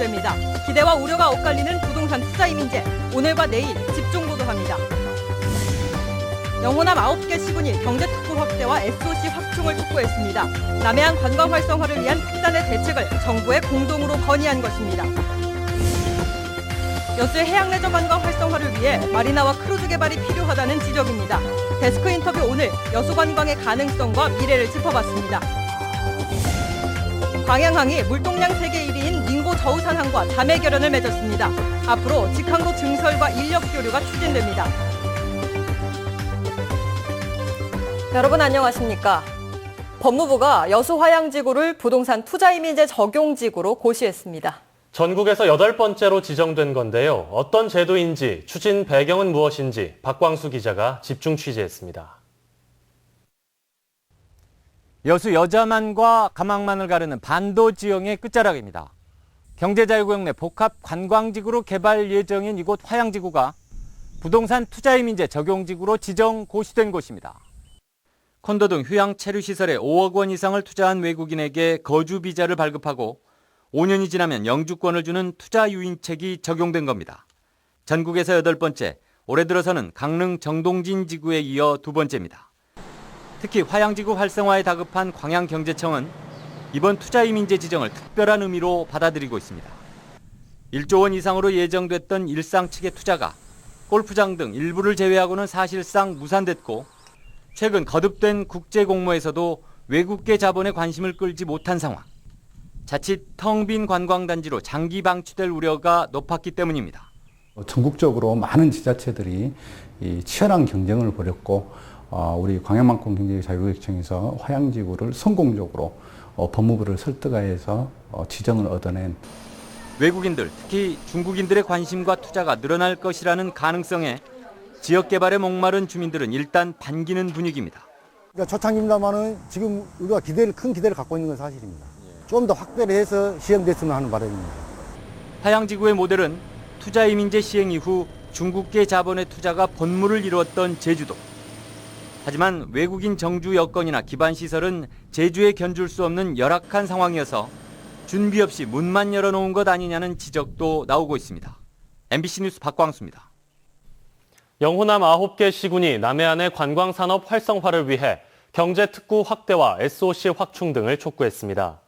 진전됩니다. 기대와 우려가 엇갈리는 부동산 투자 이민제. 오늘과 내일 집중 보도합니다. 영호남 9개 시군이 경제특구 확대와 SOC 확충을 촉구했습니다. 남해안 관광 활성화를 위한 특단의 대책을 정부에 공동으로 건의한 것입니다. 여수의 해양레저 관광 활성화를 위해 마리나와 크루즈 개발이 필요하다는 지적입니다. 데스크 인터뷰 오늘 여수 관광의 가능성과 미래를 짚어봤습니다. 광양항이 물동량 세계 1위인 닝고 저우산항과 자매 결연을 맺었습니다. 앞으로 직항로 증설과 인력 교류가 추진됩니다. 여러분 안녕하십니까? 법무부가 여수 화양지구를 부동산 투자 이민제 적용지구로 고시했습니다. 전국에서 8번째로 지정된 건데요. 어떤 제도인지, 추진 배경은 무엇인지 박광수 기자가 집중 취재했습니다. 여수 여자만과 가망만을 가르는 반도 지형의 끝자락입니다. 경제자유구역 내 복합 관광지구로 개발 예정인 이곳 화양지구가 부동산 투자 이민제 적용지구로 지정 고시된 곳입니다. 콘도 등 휴양 체류시설에 5억 원 이상을 투자한 외국인에게 거주 비자를 발급하고 5년이 지나면 영주권을 주는 투자 유인책이 적용된 겁니다. 전국에서 8번째, 올해 들어서는 강릉 정동진 지구에 이어 2번째입니다. 특히 화양지구 활성화에 다급한 광양경제청은 이번 투자 이민제 지정을 특별한 의미로 받아들이고 있습니다. 1조 원 이상으로 예정됐던 일상 측의 투자가 골프장 등 일부를 제외하고는 사실상 무산됐고 최근 거듭된 국제 공모에서도 외국계 자본의 관심을 끌지 못한 상황. 자칫 텅 빈 관광단지로 장기 방치될 우려가 높았기 때문입니다. 전국적으로 많은 지자체들이 치열한 경쟁을 벌였고 우리 광양만큼 경제자유구역청에서 화양지구를 성공적으로 법무부를 설득하여서 지정을 얻어낸 외국인들, 특히 중국인들의 관심과 투자가 늘어날 것이라는 가능성에 지역개발에 목마른 주민들은 일단 반기는 분위기입니다. 그러니까 초창기입니다만은 지금 우리가 큰 기대를 갖고 있는 건 사실입니다. 좀 더 확대를 해서 시행됐으면 하는 바람입니다. 화양지구의 모델은 투자 이민제 시행 이후 중국계 자본의 투자가 본물을 이루었던 제주도. 하지만 외국인 정주 여건이나 기반 시설은 제주에 견줄 수 없는 열악한 상황이어서 준비 없이 문만 열어놓은 것 아니냐는 지적도 나오고 있습니다. MBC 뉴스 박광수입니다. 영호남 9개 시군이 남해안의 관광산업 활성화를 위해 경제특구 확대와 SOC 확충 등을 촉구했습니다.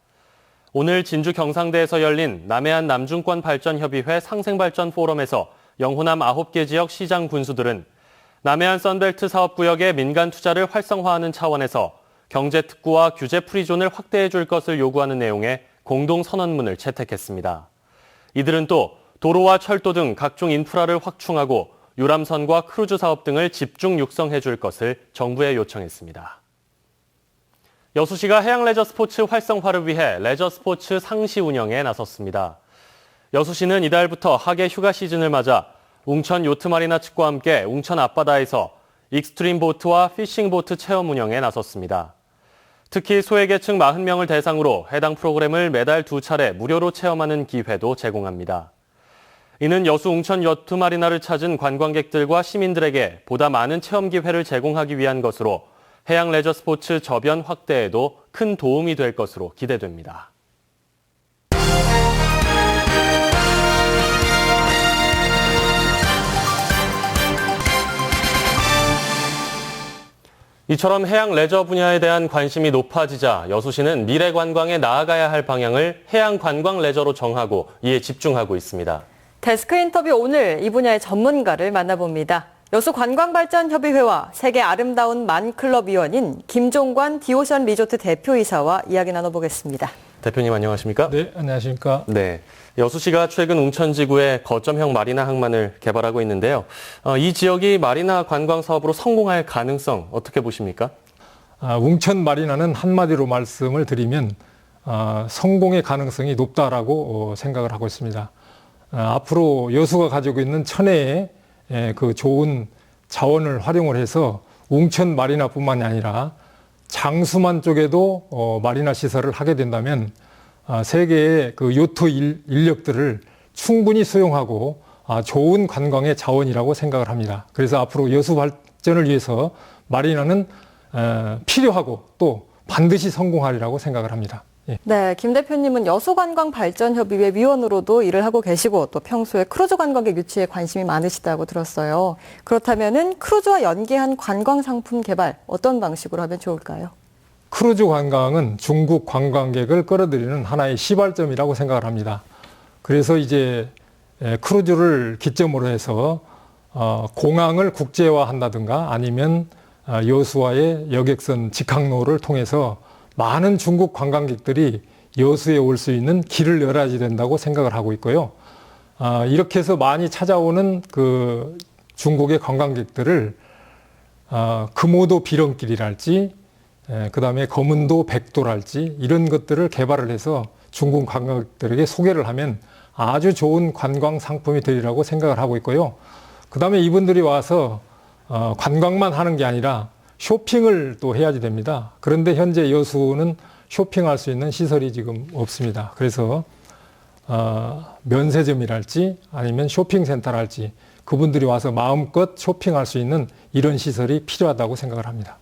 오늘 진주 경상대에서 열린 남해안 남중권 발전협의회 상생발전 포럼에서 영호남 9개 지역 시장 군수들은 남해안 선벨트 사업구역의 민간 투자를 활성화하는 차원에서 경제특구와 규제 프리존을 확대해 줄 것을 요구하는 내용의 공동선언문을 채택했습니다. 이들은 또 도로와 철도 등 각종 인프라를 확충하고 유람선과 크루즈 사업 등을 집중 육성해 줄 것을 정부에 요청했습니다. 여수시가 해양 레저 스포츠 활성화를 위해 레저 스포츠 상시 운영에 나섰습니다. 여수시는 이달부터 하계 휴가 시즌을 맞아 웅천 요트마리나 측과 함께 웅천 앞바다에서 익스트림 보트와 피싱 보트 체험 운영에 나섰습니다. 특히 소외계층 40명을 대상으로 해당 프로그램을 매달 2차례 무료로 체험하는 기회도 제공합니다. 이는 여수 웅천 요트마리나를 찾은 관광객들과 시민들에게 보다 많은 체험 기회를 제공하기 위한 것으로 해양 레저 스포츠 저변 확대에도 큰 도움이 될 것으로 기대됩니다. 이처럼 해양 레저 분야에 대한 관심이 높아지자 여수시는 미래 관광에 나아가야 할 방향을 해양 관광 레저로 정하고 이에 집중하고 있습니다. 데스크 인터뷰 오늘 이 분야의 전문가를 만나봅니다. 여수관광발전협의회와 세계 아름다운 만클럽 위원인 김종관 디오션 리조트 대표이사와 이야기 나눠보겠습니다. 대표님 안녕하십니까? 네, 안녕하십니까? 네, 여수시가 최근 웅천지구에 거점형 마리나 항만을 개발하고 있는데요. 이 지역이 마리나 관광 사업으로 성공할 가능성 어떻게 보십니까? 웅천 마리나는 한마디로 말씀을 드리면 성공의 가능성이 높다라고 생각을 하고 있습니다. 앞으로 여수가 가지고 있는 천혜의 그 좋은 자원을 활용을 해서 웅천 마리나뿐만이 아니라 장수만 쪽에도 마리나 시설을 하게 된다면 세계의 그 요트 인력들을 충분히 수용하고 좋은 관광의 자원이라고 생각을 합니다. 그래서 앞으로 여수 발전을 위해서 마리나는 필요하고 또 반드시 성공하리라고 생각을 합니다. 네, 김 대표님은 여수관광발전협의회 위원으로도 일을 하고 계시고 또 평소에 크루즈 관광객 유치에 관심이 많으시다고 들었어요. 그렇다면은 크루즈와 연계한 관광 상품 개발 어떤 방식으로 하면 좋을까요? 크루즈 관광은 중국 관광객을 끌어들이는 하나의 시발점이라고 생각을 합니다. 그래서 이제 크루즈를 기점으로 해서 공항을 국제화한다든가 아니면 여수와의 여객선 직항로를 통해서 많은 중국 관광객들이 여수에 올 수 있는 길을 열어야 된다고 생각을 하고 있고요. 이렇게 해서 많이 찾아오는 그 중국의 관광객들을 금오도 비렁길이랄지 그다음에 검은도 백도랄지 이런 것들을 개발을 해서 중국 관광객들에게 소개를 하면 아주 좋은 관광 상품이 되리라고 생각을 하고 있고요. 그다음에 이분들이 와서 관광만 하는 게 아니라 쇼핑을 또 해야지 됩니다. 그런데 현재 여수는 쇼핑할 수 있는 시설이 지금 없습니다. 그래서 면세점이랄지 아니면 쇼핑센터랄지 그분들이 와서 마음껏 쇼핑할 수 있는 이런 시설이 필요하다고 생각을 합니다.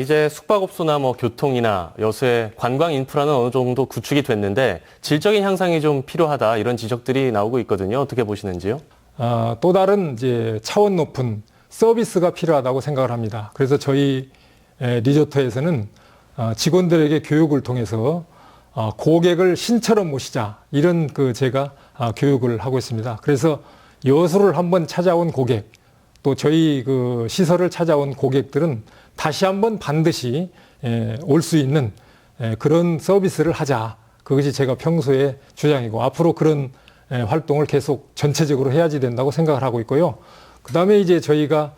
이제 숙박업소나 교통이나 여수의 관광 인프라는 어느 정도 구축이 됐는데 질적인 향상이 좀 필요하다 이런 지적들이 나오고 있거든요. 어떻게 보시는지요? 또 다른 이제 차원 높은 서비스가 필요하다고 생각을 합니다. 그래서 저희 리조트에서는 직원들에게 교육을 통해서 고객을 신처럼 모시자 이런 제가 교육을 하고 있습니다. 그래서 여수를 한번 찾아온 고객 또 저희 시설을 찾아온 고객들은 다시 한번 반드시 올 수 있는 그런 서비스를 하자. 그것이 제가 평소에 주장이고 앞으로 그런 활동을 계속 전체적으로 해야지 된다고 생각을 하고 있고요. 그 다음에 이제 저희가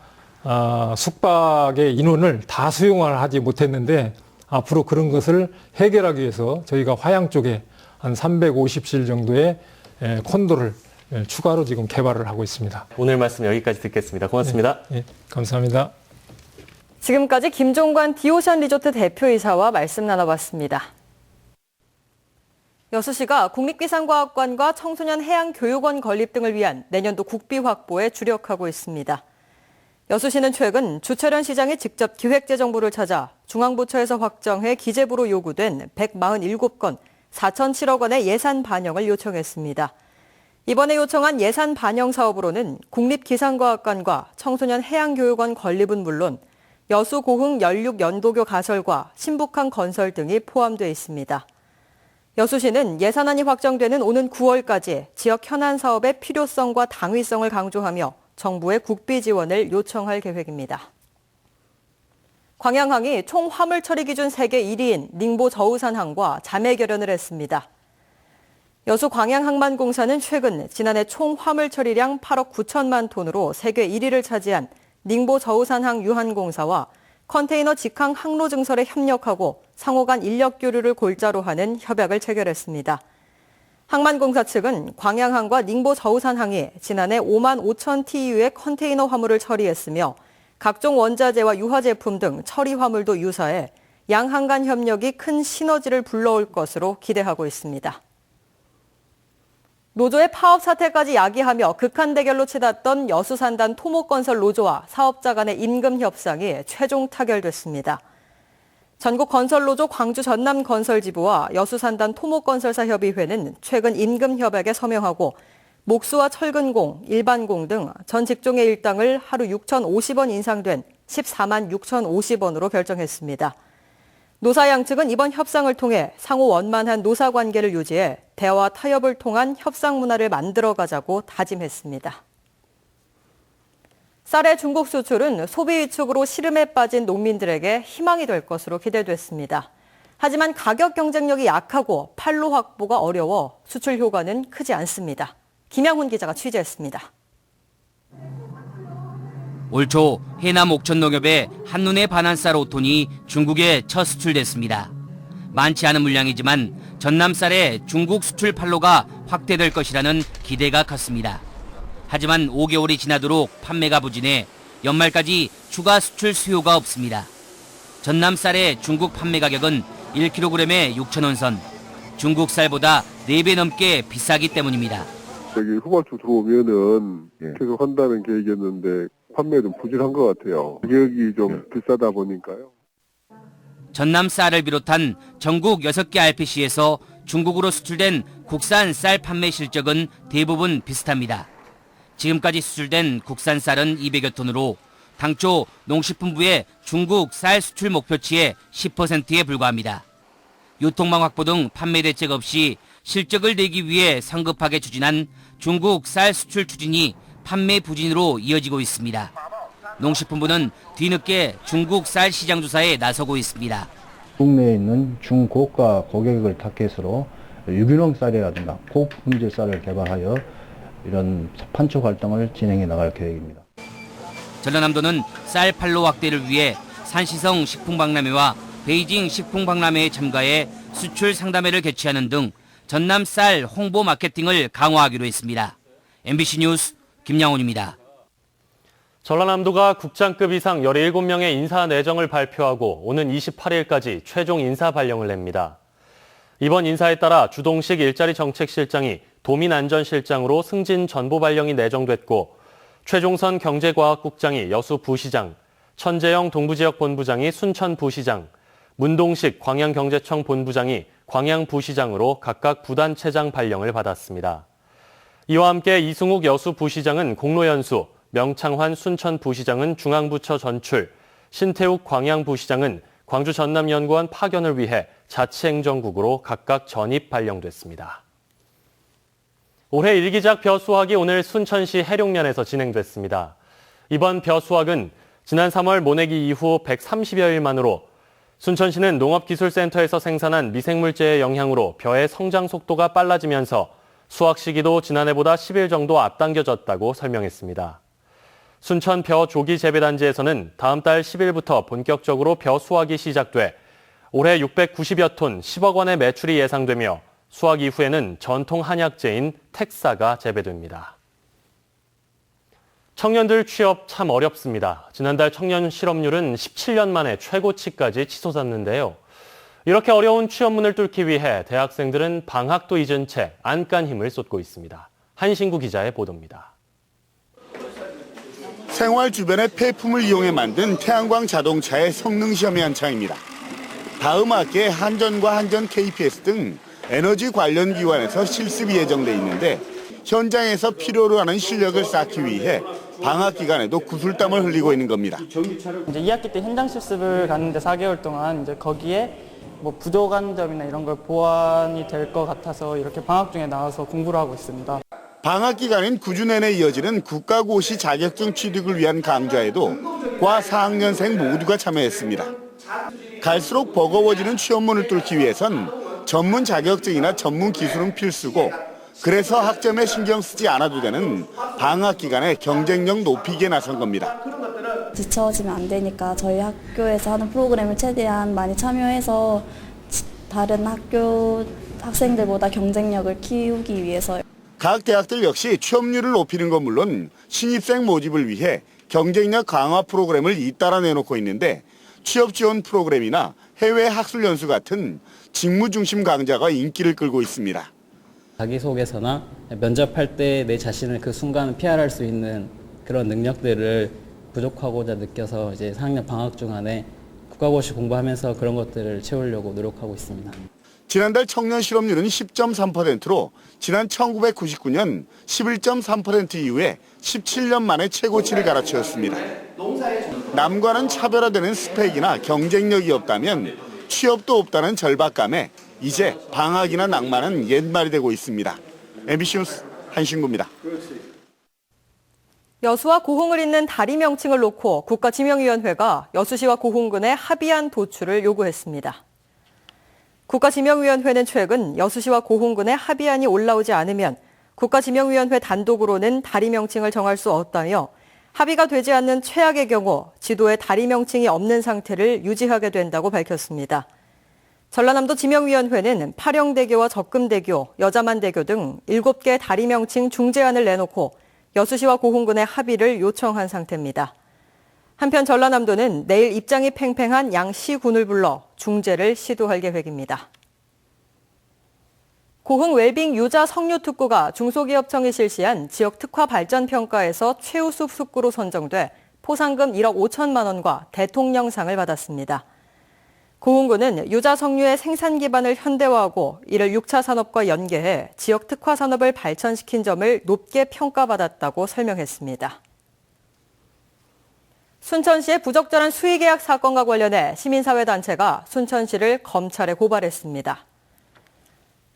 숙박의 인원을 다 수용을 하지 못했는데 앞으로 그런 것을 해결하기 위해서 저희가 화양 쪽에 한 350실 정도의 콘도를 추가로 지금 개발을 하고 있습니다. 오늘 말씀 여기까지 듣겠습니다. 고맙습니다. 네, 감사합니다. 지금까지 김종관 디오션 리조트 대표이사와 말씀 나눠봤습니다. 여수시가 국립기상과학관과 청소년 해양교육원 건립 등을 위한 내년도 국비 확보에 주력하고 있습니다. 여수시는 최근 주철현 시장이 직접 기획재정부를 찾아 중앙부처에서 확정해 기재부로 요구된 147건 4,007억 원의 예산 반영을 요청했습니다. 이번에 요청한 예산 반영 사업으로는 국립기상과학관과 청소년 해양교육원 건립은 물론 여수 고흥 연륙 연도교 가설과 신북항 건설 등이 포함되어 있습니다. 여수시는 예산안이 확정되는 오는 9월까지 지역 현안 사업의 필요성과 당위성을 강조하며 정부의 국비 지원을 요청할 계획입니다. 광양항이 총 화물 처리 기준 세계 1위인 닝보 저우산항과 자매 결연을 했습니다. 여수 광양항만공사는 최근 지난해 총 화물 처리량 8억 9천만 톤으로 세계 1위를 차지한 닝보 저우산항 유한공사와 컨테이너 직항 항로 증설에 협력하고 상호 간 인력 교류를 골자로 하는 협약을 체결했습니다. 항만공사 측은 광양항과 닝보 저우산항이 지난해 5만 5천 TEU의 컨테이너 화물을 처리했으며 각종 원자재와 유화 제품 등 처리 화물도 유사해 양항 간 협력이 큰 시너지를 불러올 것으로 기대하고 있습니다. 노조의 파업 사태까지 야기하며 극한 대결로 치닫던 여수산단 토목건설 노조와 사업자 간의 임금 협상이 최종 타결됐습니다. 전국건설노조 광주 전남건설지부와 여수산단 토목건설사 협의회는 최근 임금협약에 서명하고 목수와 철근공, 일반공 등 전 직종의 일당을 하루 6,050원 인상된 14만 6,050원으로 결정했습니다. 노사 양측은 이번 협상을 통해 상호 원만한 노사관계를 유지해 대화와 타협을 통한 협상 문화를 만들어가자고 다짐했습니다. 쌀의 중국 수출은 소비 위축으로 시름에 빠진 농민들에게 희망이 될 것으로 기대됐습니다. 하지만 가격 경쟁력이 약하고 판로 확보가 어려워 수출 효과는 크지 않습니다. 김양훈 기자가 취재했습니다. 올 초 해남 옥천농협의 한눈에 반한 쌀 5톤이 중국에 첫 수출됐습니다. 많지 않은 물량이지만 전남 쌀의 중국 수출 판로가 확대될 것이라는 기대가 컸습니다. 하지만 5개월이 지나도록 판매가 부진해 연말까지 추가 수출 수요가 없습니다. 전남 쌀의 중국 판매 가격은 1kg에 6,000원 선, 중국 쌀보다 4배 넘게 비싸기 때문입니다. 여기 후반주 들어오면은 계속 한다는 계획이었는데 판매 좀 부진한 것 같아요. 가격이 좀 비싸다 보니까요. 전남 쌀을 비롯한 전국 6개 RPC에서 중국으로 수출된 국산 쌀 판매 실적은 대부분 비슷합니다. 지금까지 수출된 국산 쌀은 200여 톤으로 당초 농식품부의 중국 쌀 수출 목표치의 10%에 불과합니다. 유통망 확보 등 판매 대책 없이 실적을 내기 위해 성급하게 추진한 중국 쌀 수출 추진이 판매 부진으로 이어지고 있습니다. 농식품부는 뒤늦게 중국 쌀 시장 조사에 나서고 있습니다. 국내에 있는 중고가 고객을 타겟으로 유기농 쌀이라든가 고품질 쌀을 개발하여 이런 판촉 활동을 진행해 나갈 계획입니다. 전라남도는 쌀 판로 확대를 위해 산시성 식품박람회와 베이징 식품박람회에 참가해 수출 상담회를 개최하는 등 전남 쌀 홍보 마케팅을 강화하기로 했습니다. MBC 뉴스 김양훈입니다. 전라남도가 국장급 이상 17명의 인사 내정을 발표하고 오는 28일까지 최종 인사 발령을 냅니다. 이번 인사에 따라 주동식 일자리 정책실장이 도민안전실장으로 승진 전보 발령이 내정됐고 최종선 경제과학국장이 여수 부시장, 천재영 동부지역 본부장이 순천 부시장, 문동식 광양경제청 본부장이 광양 부시장으로 각각 부단체장 발령을 받았습니다. 이와 함께 이승욱 여수 부시장은 공로연수, 명창환 순천 부시장은 중앙부처 전출, 신태욱 광양 부시장은 광주 전남연구원 파견을 위해 자치행정국으로 각각 전입 발령됐습니다. 올해 일기작 벼수확이 오늘 순천시 해룡면에서 진행됐습니다. 이번 벼수확은 지난 3월 모내기 이후 130여일 만으로 순천시는 농업기술센터에서 생산한 미생물제의 영향으로 벼의 성장 속도가 빨라지면서 수확 시기도 지난해보다 10일 정도 앞당겨졌다고 설명했습니다. 순천 벼 조기 재배단지에서는 다음 달 10일부터 본격적으로 벼 수확이 시작돼 올해 690여 톤 10억 원의 매출이 예상되며 수확 이후에는 전통 한약재인 택사가 재배됩니다. 청년들 취업 참 어렵습니다. 지난달 청년 실업률은 17년 만에 최고치까지 치솟았는데요. 이렇게 어려운 취업문을 뚫기 위해 대학생들은 방학도 잊은 채 안간 힘을 쏟고 있습니다. 한신구 기자의 보도입니다. 생활 주변의 폐품을 이용해 만든 태양광 자동차의 성능 시험이 한창입니다. 다음 학기에 한전과 한전 KPS 등 에너지 관련 기관에서 실습이 예정돼 있는데 현장에서 필요로 하는 실력을 쌓기 위해 방학 기간에도 구슬땀을 흘리고 있는 겁니다. 이제 2학기 때 현장 실습을 갔는데 4개월 동안 이제 거기에 뭐 부족한 점이나 이런 걸 보완이 될 것 같아서 이렇게 방학 중에 나와서 공부를 하고 있습니다. 방학 기간인 9주 내내 이어지는 국가고시 자격증 취득을 위한 강좌에도 과 4학년생 모두가 참여했습니다. 갈수록 버거워지는 취업문을 뚫기 위해선 전문 자격증이나 전문 기술은 필수고 그래서 학점에 신경 쓰지 않아도 되는 방학 기간에 경쟁력 높이기에 나선 겁니다. 뒤처지면 안 되니까 저희 학교에서 하는 프로그램을 최대한 많이 참여해서 다른 학교 학생들보다 경쟁력을 키우기 위해서요. 각 대학들 역시 취업률을 높이는 건 물론 신입생 모집을 위해 경쟁력 강화 프로그램을 잇따라 내놓고 있는데 취업 지원 프로그램이나 해외 학술 연수 같은 직무 중심 강좌가 인기를 끌고 있습니다. 자기소개서나 면접할 때 내 자신을 그 순간 PR할 수 있는 그런 능력들을 부족하고자 느껴서 이제 4학년 방학 중 안에 국가고시 공부하면서 그런 것들을 채우려고 노력하고 있습니다. 지난달 청년 실업률은 10.3%로 지난 1999년 11.3% 이후에 17년 만에 최고치를 갈아치웠습니다. 남과는 차별화되는 스펙이나 경쟁력이 없다면 취업도 없다는 절박감에 이제 방학이나 낭만은 옛말이 되고 있습니다. MBC 뉴스 한신구입니다. 여수와 고흥을 잇는 다리 명칭을 놓고 국가지명위원회가 여수시와 고흥군에 합의안 도출을 요구했습니다. 국가지명위원회는 최근 여수시와 고흥군의 합의안이 올라오지 않으면 국가지명위원회 단독으로는 다리 명칭을 정할 수 없다며 합의가 되지 않는 최악의 경우 지도에 다리 명칭이 없는 상태를 유지하게 된다고 밝혔습니다. 전라남도 지명위원회는 파령대교와 적금대교, 여자만대교 등 7개 다리 명칭 중재안을 내놓고 여수시와 고흥군의 합의를 요청한 상태입니다. 한편 전라남도는 내일 입장이 팽팽한 양 시군을 불러 중재를 시도할 계획입니다. 고흥 웰빙 유자 석류 특구가 중소기업청이 실시한 지역 특화 발전 평가에서 최우수 특구로 선정돼 포상금 1억 5천만 원과 대통령상을 받았습니다. 고흥군은 유자 석류의 생산 기반을 현대화하고 이를 6차 산업과 연계해 지역 특화 산업을 발전시킨 점을 높게 평가받았다고 설명했습니다. 순천시의 부적절한 수의계약 사건과 관련해 시민사회단체가 순천시를 검찰에 고발했습니다.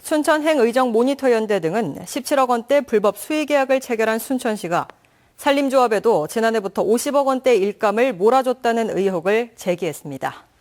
순천행의정모니터연대 등은 17억 원대 불법 수의계약을 체결한 순천시가 산림조합에도 지난해부터 50억 원대 일감을 몰아줬다는 의혹을 제기했습니다.